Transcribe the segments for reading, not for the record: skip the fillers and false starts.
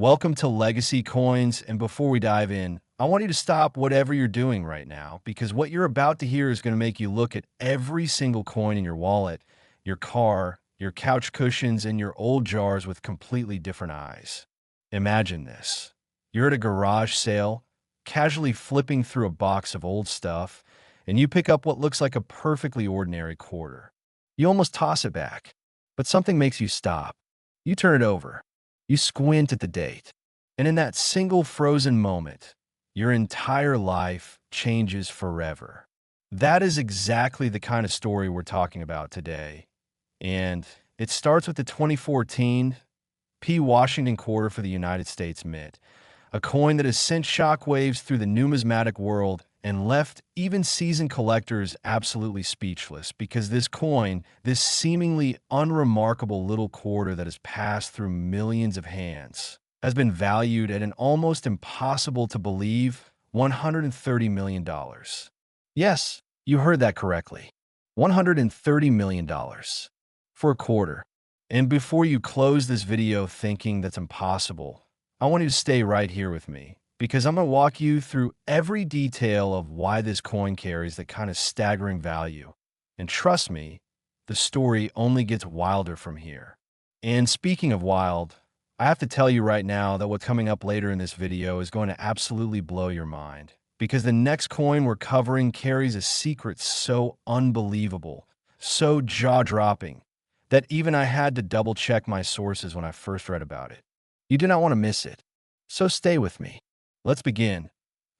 Welcome to Legacy Coins, and before we dive in, I want you to stop whatever you're doing right now because what you're about to hear is going to make you look at every single coin in your wallet, your car, your couch cushions, and your old jars with completely different eyes. Imagine this. You're at a garage sale, casually flipping through a box of old stuff, and you pick up what looks like a perfectly ordinary quarter. You almost toss it back, but something makes you stop. You turn it over. You squint at the date, and in that single frozen moment, your entire life changes forever. That is exactly the kind of story we're talking about today. And it starts with the 2014 P. Washington quarter for the United States Mint, a coin that has sent shockwaves through the numismatic world and left even seasoned collectors absolutely speechless because this coin, this seemingly unremarkable little quarter that has passed through millions of hands, has been valued at an almost impossible to believe $130 million. Yes, you heard that correctly. $130 million for a quarter. And before you close this video thinking that's impossible, I want you to stay right here with me because I'm going to walk you through every detail of why this coin carries that kind of staggering value. And trust me, the story only gets wilder from here. And speaking of wild, I have to tell you right now that what's coming up later in this video is going to absolutely blow your mind because the next coin we're covering carries a secret so unbelievable, so jaw-dropping, that even I had to double-check my sources when I first read about it. You do not want to miss it, so stay with me. Let's begin.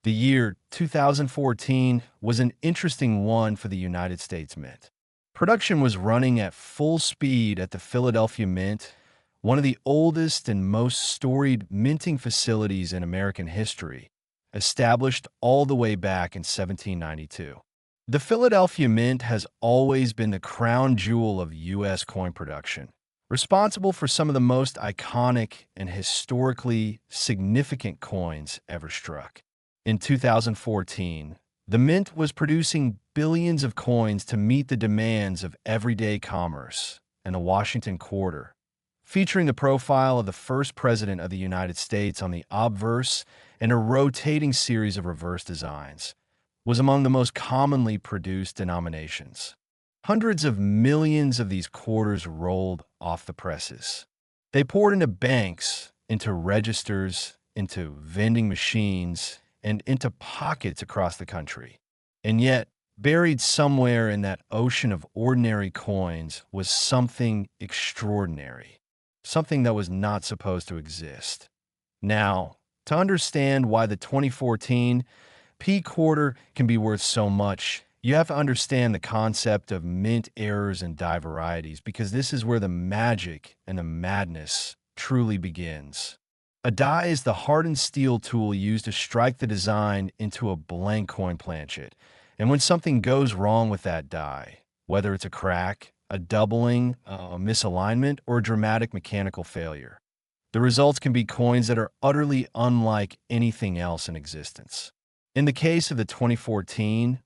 The year 2014 was an interesting one for the United States Mint. Production was running at full speed at the Philadelphia Mint, one of the oldest and most storied minting facilities in American history, established all the way back in 1792. The Philadelphia Mint has always been the crown jewel of U.S. coin production, responsible for some of the most iconic and historically significant coins ever struck. In 2014, the Mint was producing billions of coins to meet the demands of everyday commerce and the Washington quarter, featuring the profile of the first president of the United States on the obverse and a rotating series of reverse designs, was among the most commonly produced denominations. Hundreds of millions of these quarters rolled off the presses. They poured into banks, into registers, into vending machines, and into pockets across the country. And yet, buried somewhere in that ocean of ordinary coins was something extraordinary, something that was not supposed to exist. Now, to understand why the 2014 P quarter can be worth so much, you have to understand the concept of mint errors and die varieties because this is where the magic and the madness truly begins. A die is the hardened steel tool used to strike the design into a blank coin planchet. And when something goes wrong with that die, whether it's a crack, a doubling, a misalignment, or a dramatic mechanical failure, the results can be coins that are utterly unlike anything else in existence. In the case of the 2014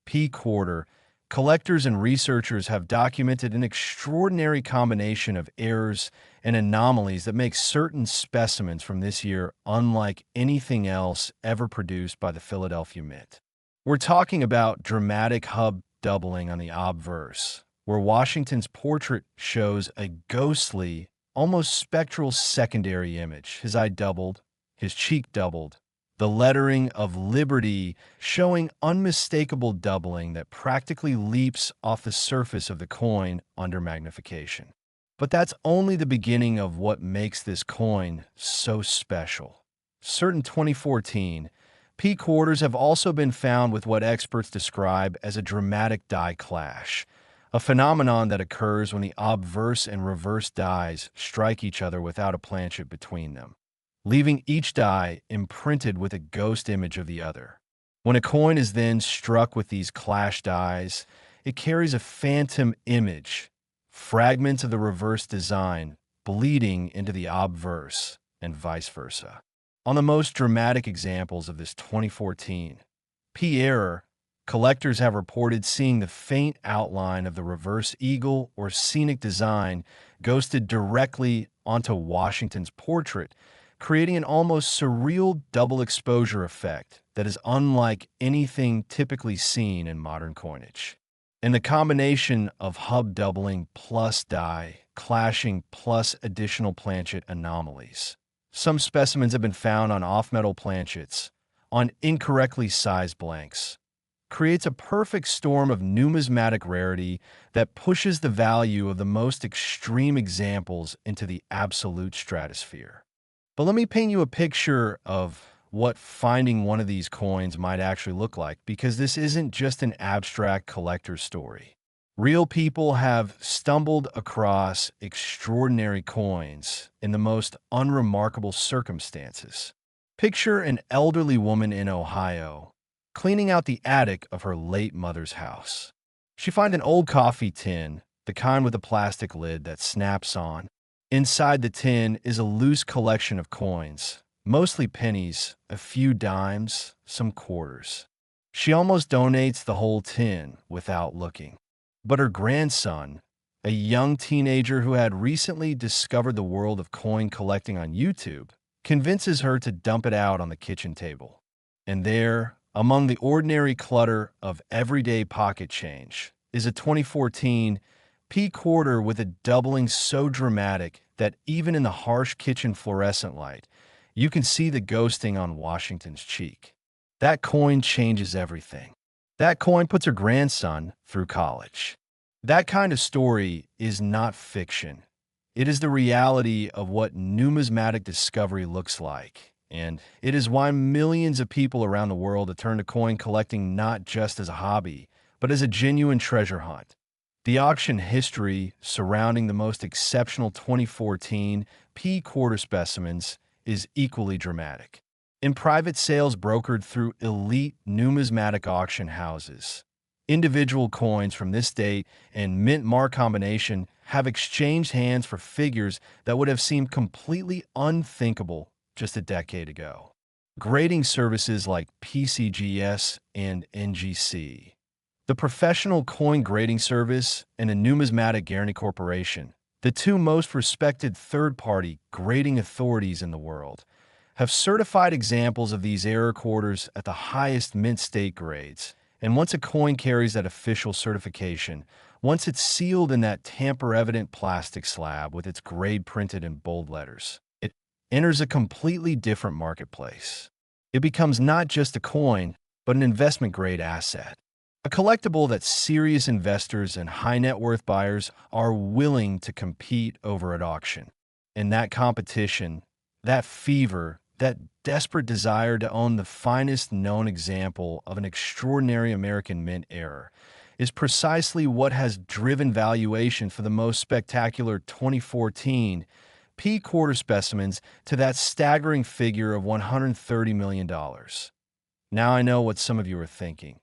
P quarter, collectors and researchers have documented an extraordinary combination of errors and anomalies that make certain specimens from this year unlike anything else ever produced by the Philadelphia Mint. We're talking about dramatic hub doubling on the obverse, where Washington's portrait shows a ghostly, almost spectral secondary image. His eye doubled, his cheek doubled, the lettering of Liberty showing unmistakable doubling that practically leaps off the surface of the coin under magnification. But that's only the beginning of what makes this coin so special. Certain 2014 P quarters have also been found with what experts describe as a dramatic die clash, a phenomenon that occurs when the obverse and reverse dies strike each other without a planchet between them, leaving each die imprinted with a ghost image of the other. When a coin is then struck with these clash dies, it carries a phantom image, fragments of the reverse design bleeding into the obverse, and vice versa. On the most dramatic examples of this 2014 P error, collectors have reported seeing the faint outline of the reverse eagle or scenic design ghosted directly onto Washington's portrait, creating an almost surreal double exposure effect that is unlike anything typically seen in modern coinage. And the combination of hub doubling plus die clashing plus additional planchet anomalies. Some specimens have been found on off-metal planchets, on incorrectly sized blanks, creates a perfect storm of numismatic rarity that pushes the value of the most extreme examples into the absolute stratosphere. But let me paint you a picture of what finding one of these coins might actually look like, because this isn't just an abstract collector's story. Real people have stumbled across extraordinary coins in the most unremarkable circumstances. Picture an elderly woman in Ohio cleaning out the attic of her late mother's house. She finds an old coffee tin, the kind with a plastic lid that snaps on. Inside the tin is a loose collection of coins, mostly pennies, a few dimes, some quarters. She almost donates the whole tin without looking. But her grandson, a young teenager who had recently discovered the world of coin collecting on YouTube, convinces her to dump it out on the kitchen table. And there, among the ordinary clutter of everyday pocket change, is a 2014 P quarter with a doubling so dramatic that even in the harsh kitchen fluorescent light, you can see the ghosting on Washington's cheek. That coin changes everything. That coin puts her grandson through college. That kind of story is not fiction. It is the reality of what numismatic discovery looks like. And it is why millions of people around the world have turned to coin collecting not just as a hobby, but as a genuine treasure hunt. The auction history surrounding the most exceptional 2014 P quarter specimens is equally dramatic. In private sales brokered through elite numismatic auction houses, individual coins from this date and mint mark combination have exchanged hands for figures that would have seemed completely unthinkable just a decade ago. Grading services like PCGS and NGC, the Professional Coin Grading Service, and the Numismatic Guarantee Corporation, the two most respected third-party grading authorities in the world, have certified examples of these error quarters at the highest mint state grades. And once a coin carries that official certification, once it's sealed in that tamper-evident plastic slab with its grade printed in bold letters, it enters a completely different marketplace. It becomes not just a coin, but an investment-grade asset. A collectible that serious investors and high-net-worth buyers are willing to compete over at auction. And that competition, that fever, that desperate desire to own the finest known example of an extraordinary American mint error is precisely what has driven valuation for the most spectacular 2014 P quarter specimens to that staggering figure of $130 million. Now I know what some of you are thinking.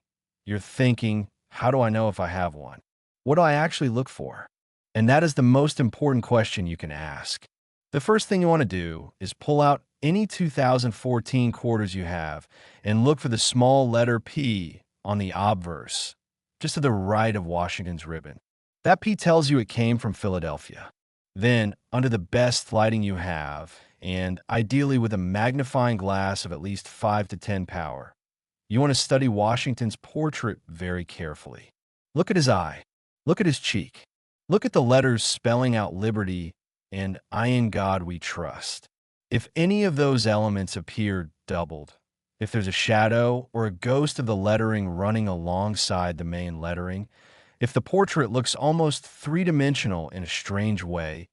You're thinking, how do I know if I have one? What do I actually look for? And that is the most important question you can ask. The first thing you want to do is pull out any 2014 quarters you have and look for the small letter P on the obverse, just to the right of Washington's ribbon. That P tells you it came from Philadelphia. Then, under the best lighting you have, and ideally with a magnifying glass of at least 5 to 10 power, you want to study Washington's portrait very carefully. Look at his eye. Look at his cheek. Look at the letters spelling out liberty and "I in God we trust." If any of those elements appear doubled, if there's a shadow or a ghost of the lettering running alongside the main lettering, if the portrait looks almost three-dimensional in a strange way,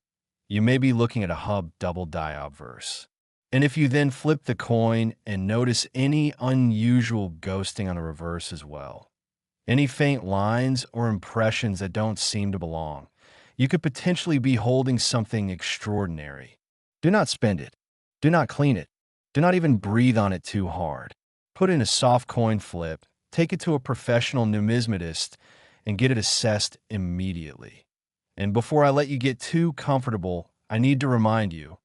you may be looking at a hub double die obverse. And if you then flip the coin and notice any unusual ghosting on the reverse as well, any faint lines or impressions that don't seem to belong, you could potentially be holding something extraordinary. Do not spend it. Do not clean it. Do not even breathe on it too hard. Put in a soft coin flip, take it to a professional numismatist, and get it assessed immediately. And before I let you get too comfortable, I need to remind you,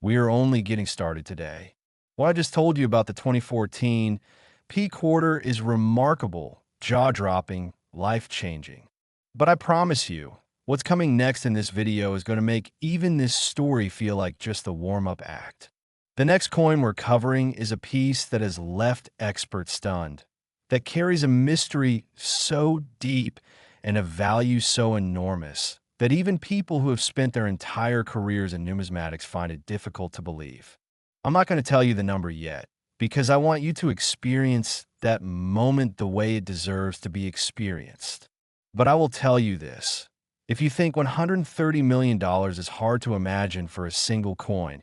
we are only getting started today. What I just told you about the 2014 P quarter is remarkable, jaw-dropping, life-changing. But I promise you, what's coming next in this video is going to make even this story feel like just a warm-up act. The next coin we're covering is a piece that has left experts stunned, that carries a mystery so deep and a value so enormous that even people who have spent their entire careers in numismatics find it difficult to believe. I'm not going to tell you the number yet, because I want you to experience that moment the way it deserves to be experienced. But I will tell you this. If you think $130 million is hard to imagine for a single coin,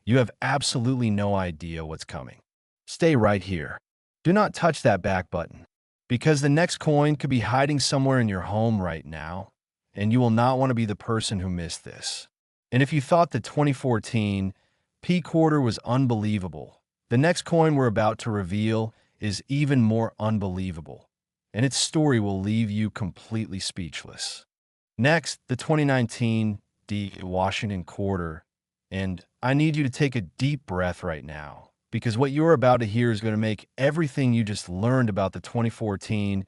you have absolutely no idea what's coming. Stay right here. Do not touch that back button, because the next coin could be hiding somewhere in your home right now, and you will not want to be the person who missed this. And if you thought the 2014 P quarter was unbelievable, the next coin we're about to reveal is even more unbelievable, and its story will leave you completely speechless. Next, the 2019 D Washington quarter, and I need you to take a deep breath right now, because what you're about to hear is going to make everything you just learned about the 2014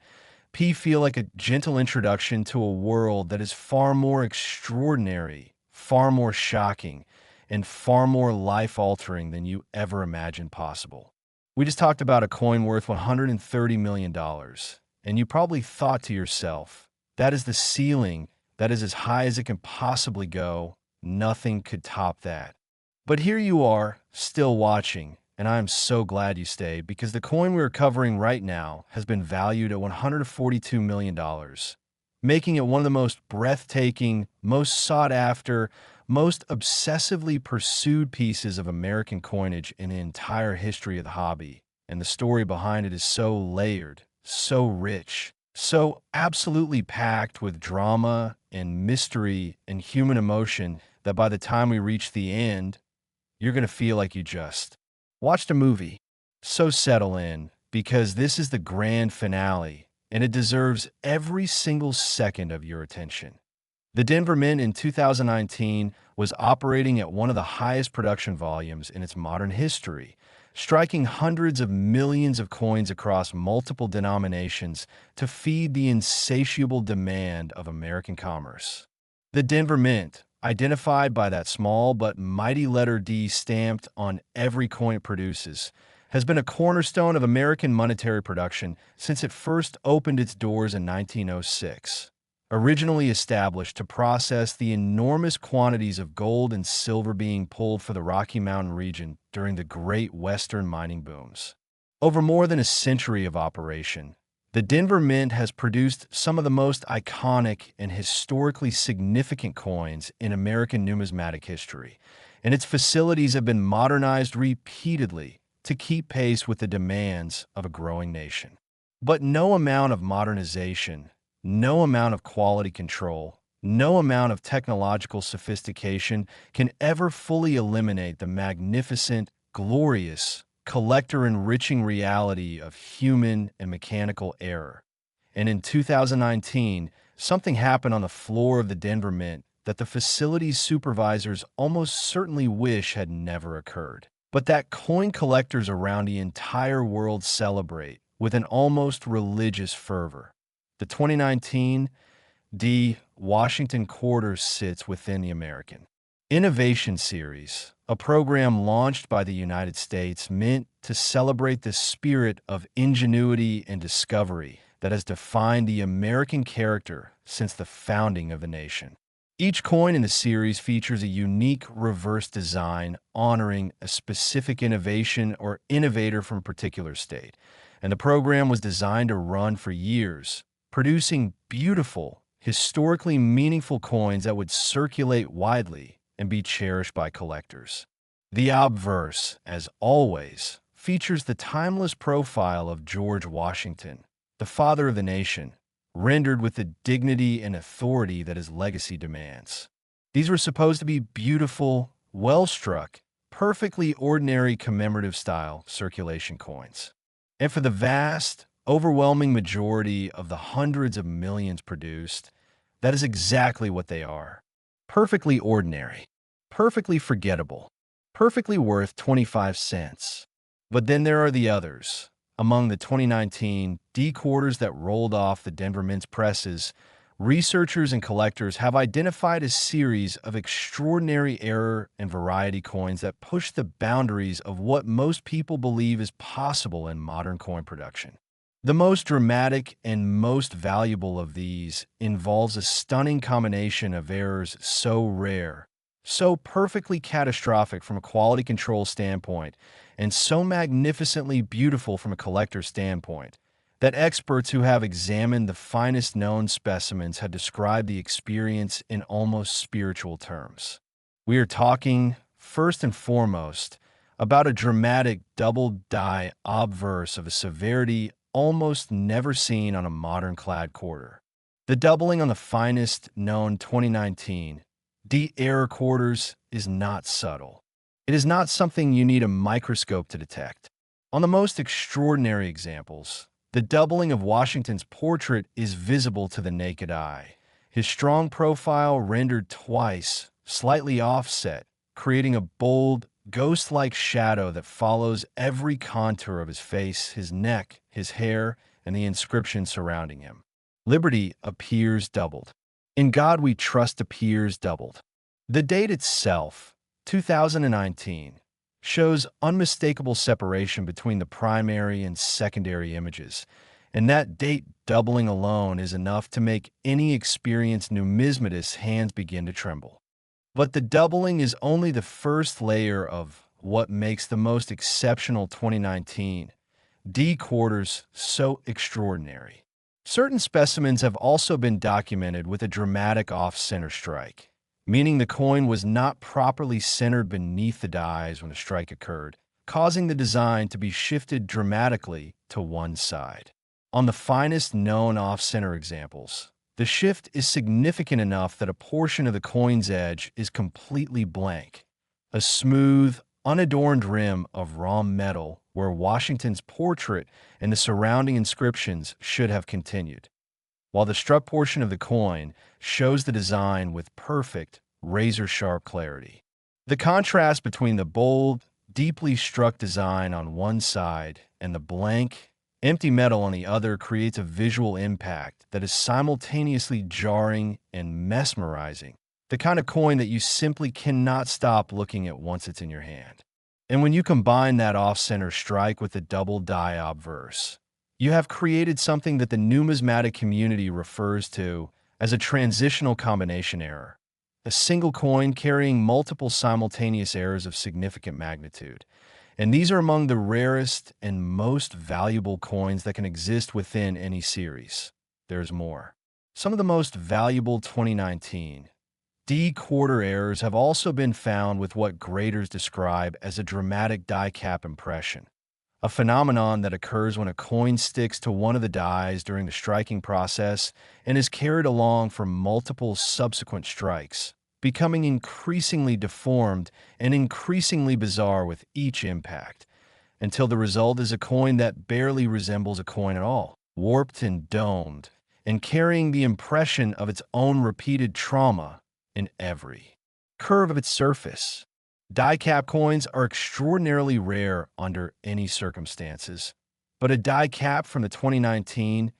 P feel like a gentle introduction to a world that is far more extraordinary, far more shocking, and far more life-altering than you ever imagined possible. We just talked about a coin worth $130 million, and you probably thought to yourself, that is the ceiling, that is as high as it can possibly go. Nothing could top that. But here you are, still watching, and I am so glad you stayed, because the coin we are covering right now has been valued at $142 million, making it one of the most breathtaking, most sought-after, most obsessively pursued pieces of American coinage in the entire history of the hobby. And the story behind it is so layered, so rich, so absolutely packed with drama and mystery and human emotion that by the time we reach the end, you're going to feel like you just watched a movie. So settle in, because this is the grand finale, and it deserves every single second of your attention. The Denver Mint in 2019 was operating at one of the highest production volumes in its modern history, striking hundreds of millions of coins across multiple denominations to feed the insatiable demand of American commerce. The Denver Mint, identified by that small but mighty letter D stamped on every coin it produces, has been a cornerstone of American monetary production since it first opened its doors in 1906. Originally established to process the enormous quantities of gold and silver being pulled for the Rocky Mountain region during the Great Western mining booms. Over more than a century of operation, the Denver Mint has produced some of the most iconic and historically significant coins in American numismatic history, and its facilities have been modernized repeatedly to keep pace with the demands of a growing nation. But no amount of modernization, no amount of quality control, no amount of technological sophistication can ever fully eliminate the magnificent, glorious, collector-enriching reality of human and mechanical error. And in 2019, something happened on the floor of the Denver Mint that the facility's supervisors almost certainly wish had never occurred, but that coin collectors around the entire world celebrate with an almost religious fervor. The 2019 D Washington quarter sits within the American Innovation Series, a program launched by the United States meant to celebrate the spirit of ingenuity and discovery that has defined the American character since the founding of the nation. Each coin in the series features a unique reverse design honoring a specific innovation or innovator from a particular state, and the program was designed to run for years, producing beautiful, historically meaningful coins that would circulate widely and be cherished by collectors. The obverse, as always, features the timeless profile of George Washington, the father of the nation, rendered with the dignity and authority that his legacy demands. These were supposed to be beautiful, well-struck, perfectly ordinary commemorative-style circulation coins. And for the vast, overwhelming majority of the hundreds of millions produced, that is exactly what they are. Perfectly ordinary, perfectly forgettable, perfectly worth 25 cents. But then there are the others. Among the 2019 D quarters that rolled off the Denver Mint's presses Researchers and collectors have identified a series of extraordinary error and variety coins that push the boundaries of what most people believe is possible in modern coin production. The most dramatic and most valuable of these involves a stunning combination of errors so rare, so perfectly catastrophic from a quality control standpoint, and so magnificently beautiful from a collector's standpoint, that experts who have examined the finest known specimens have described the experience in almost spiritual terms. We are talking, first and foremost, about a dramatic double die obverse of a severity almost never seen on a modern clad quarter. The doubling on the finest known 2019 D error quarters is not subtle. It is not something you need a microscope to detect. On the most extraordinary examples, the doubling of Washington's portrait is visible to the naked eye. His strong profile rendered twice, slightly offset, creating a bold, ghost-like shadow that follows every contour of his face, his neck, his hair, and the inscription surrounding him. Liberty appears doubled. In God we trust appears doubled. The date itself, 2019, shows unmistakable separation between the primary and secondary images, and that date doubling alone is enough to make any experienced numismatist's hands begin to tremble. But the doubling is only the first layer of what makes the most exceptional 2019 D quarters so extraordinary. Certain specimens have also been documented with a dramatic off-center strike, meaning the coin was not properly centered beneath the dies when the strike occurred, causing the design to be shifted dramatically to one side. On the finest known off-center examples, the shift is significant enough that a portion of the coin's edge is completely blank, a smooth, unadorned rim of raw metal where Washington's portrait and the surrounding inscriptions should have continued, while the struck portion of the coin shows the design with perfect, razor-sharp clarity. The contrast between the bold, deeply struck design on one side and the blank, empty metal on the other creates a visual impact that is simultaneously jarring and mesmerizing, the kind of coin that you simply cannot stop looking at once it's in your hand. And when you combine that off-center strike with the double die obverse, you have created something that the numismatic community refers to as a transitional combination error, a single coin carrying multiple simultaneous errors of significant magnitude. And these are among the rarest and most valuable coins that can exist within any series. There's more. Some of the most valuable 2019 D quarter errors have also been found with what graders describe as a dramatic die cap impression, a phenomenon that occurs when a coin sticks to one of the dies during the striking process and is carried along for multiple subsequent strikes, becoming increasingly deformed and increasingly bizarre with each impact, until the result is a coin that barely resembles a coin at all, warped and domed, and carrying the impression of its own repeated trauma in every curve of its surface. Die cap coins are extraordinarily rare under any circumstances, but a die cap from the 2019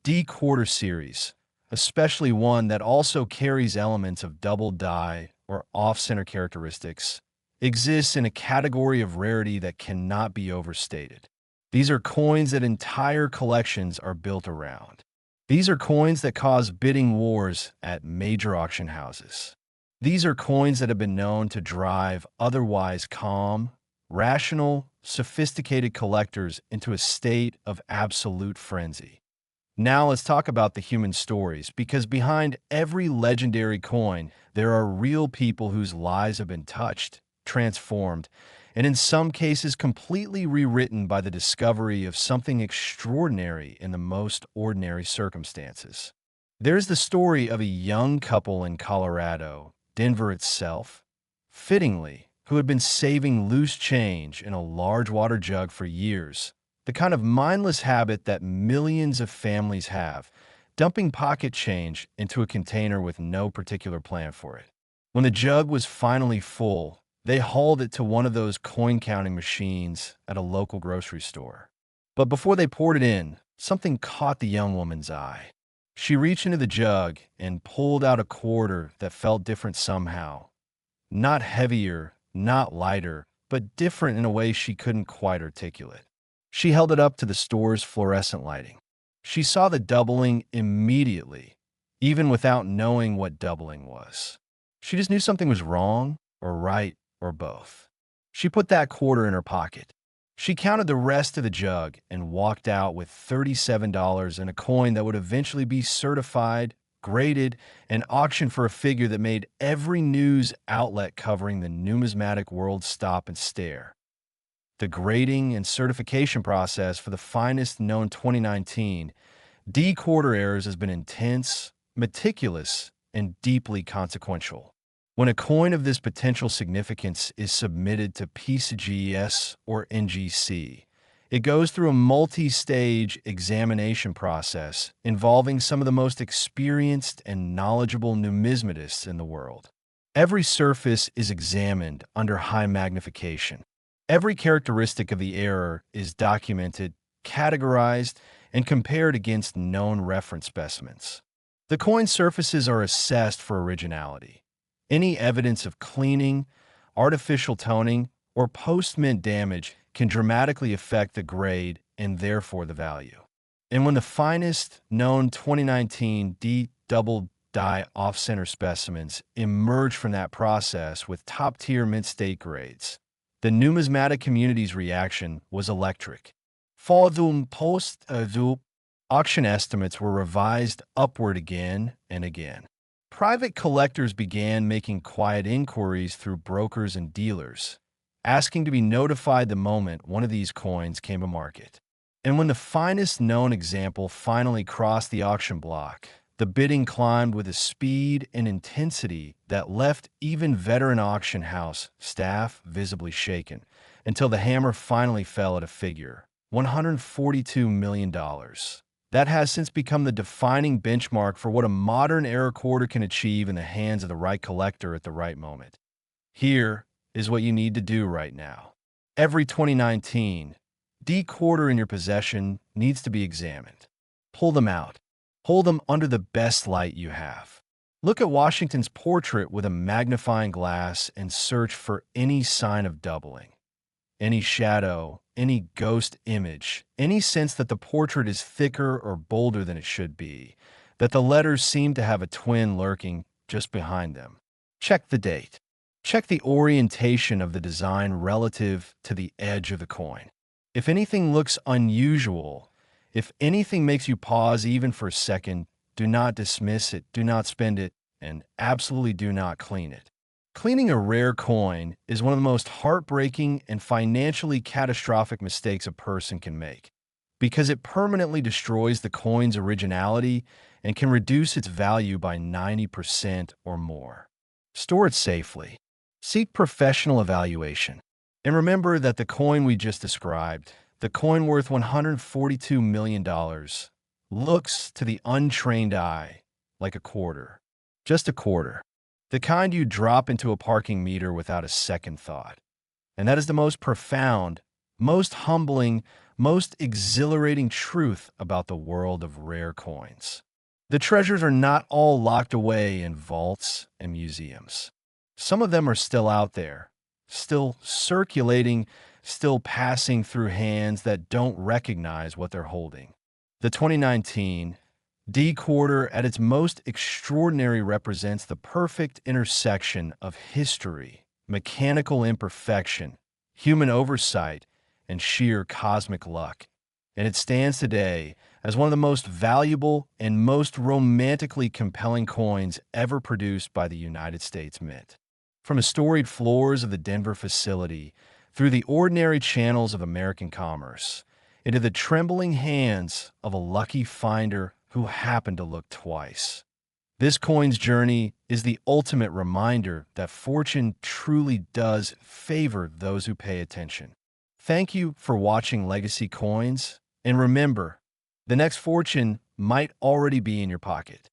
D quarter series, especially one that also carries elements of double die or off-center characteristics, exists in a category of rarity that cannot be overstated. These are coins that entire collections are built around. These are coins that cause bidding wars at major auction houses. These are coins that have been known to drive otherwise calm, rational, sophisticated collectors into a state of absolute frenzy. Now let's talk about the human stories, because behind every legendary coin, there are real people whose lives have been touched, transformed, and in some cases completely rewritten by the discovery of something extraordinary in the most ordinary circumstances. There's the story of a young couple in Colorado, Denver itself, fittingly, who had been saving loose change in a large water jug for years, the kind of mindless habit that millions of families have, dumping pocket change into a container with no particular plan for it. When the jug was finally full, they hauled it to one of those coin-counting machines at a local grocery store. But before they poured it in, something caught the young woman's eye. She reached into the jug and pulled out a quarter that felt different somehow. Not heavier, not lighter, but different in a way she couldn't quite articulate. She held it up to the store's fluorescent lighting. She saw the doubling immediately, even without knowing what doubling was. She just knew something was wrong, or right, or both. She put that quarter in her pocket. She counted the rest of the jug and walked out with $37 and a coin that would eventually be certified, graded, and auctioned for a figure that made every news outlet covering the numismatic world stop and stare. The grading and certification process for the finest known 2019 D quarter errors has been intense, meticulous, and deeply consequential. When a coin of this potential significance is submitted to PCGS or NGC, it goes through a multi-stage examination process involving some of the most experienced and knowledgeable numismatists in the world. Every surface is examined under high magnification. Every characteristic of the error is documented, categorized, and compared against known reference specimens. The coin surfaces are assessed for originality. Any evidence of cleaning, artificial toning, or post-mint damage can dramatically affect the grade and therefore the value. And when the finest known 2019 D double die off-center specimens emerge from that process with top-tier mint state grades, the numismatic community's reaction was electric. Following auction estimates were revised upward again and again. Private collectors began making quiet inquiries through brokers and dealers, asking to be notified the moment one of these coins came to market. And when the finest known example finally crossed the auction block, the bidding climbed with a speed and intensity that left even veteran auction house staff visibly shaken, until the hammer finally fell at a figure, $142 million. That has since become the defining benchmark for what a modern error quarter can achieve in the hands of the right collector at the right moment. Here is what you need to do right now. Every 2019 D quarter in your possession needs to be examined. Pull them out. Hold them under the best light you have. Look at Washington's portrait with a magnifying glass and search for any sign of doubling, any shadow, any ghost image, any sense that the portrait is thicker or bolder than it should be, that the letters seem to have a twin lurking just behind them. Check the date. Check the orientation of the design relative to the edge of the coin. If anything looks unusual, if anything makes you pause even for a second, do not dismiss it, do not spend it, and absolutely do not clean it. Cleaning a rare coin is one of the most heartbreaking and financially catastrophic mistakes a person can make, because it permanently destroys the coin's originality and can reduce its value by 90% or more. Store it safely. Seek professional evaluation. And remember that the coin we just described, the coin worth $142 million, looks to the untrained eye like a quarter. Just a quarter. The kind you drop into a parking meter without a second thought. And that is the most profound, most humbling, most exhilarating truth about the world of rare coins. The treasures are not all locked away in vaults and museums. Some of them are still out there, still circulating, still passing through hands that don't recognize what they're holding. The 2019 D quarter at its most extraordinary represents the perfect intersection of history, mechanical imperfection, human oversight, and sheer cosmic luck. And it stands today as one of the most valuable and most romantically compelling coins ever produced by the United States Mint. From the storied floors of the Denver facility, through the ordinary channels of American commerce, into the trembling hands of a lucky finder who happened to look twice. This coin's journey is the ultimate reminder that fortune truly does favor those who pay attention. Thank you for watching Legacy Coins, and remember, the next fortune might already be in your pocket.